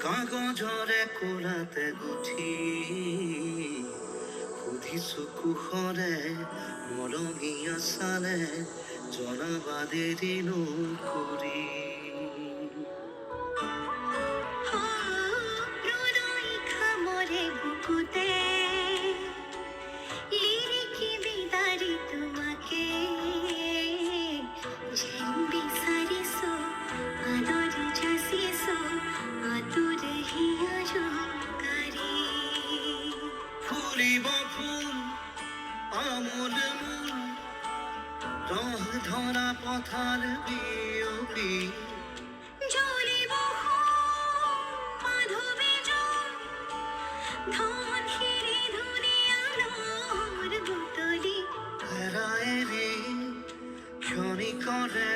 কাগজৰে কোলাতে গুঠি সুধিছো কুশলে মৰমীয়া চালে জনাবাদে দিনো কৰি প্ৰণয় খামৰে বুকুতে লিৰিকি বিদাৰি তোমাকে যেন বিচাৰিছো আদৰি যাচিছো আতুৰ হিয়া জোকাৰি ফুলিব ফুল আমোল মূল ৰহ ধৰা পথাৰ বিয়পি জ্বলিব মাধৱী জল ধন শিৰি ধুনীয়াৰ বুটলি হেৰায়েৰি ক্ষণিকৰে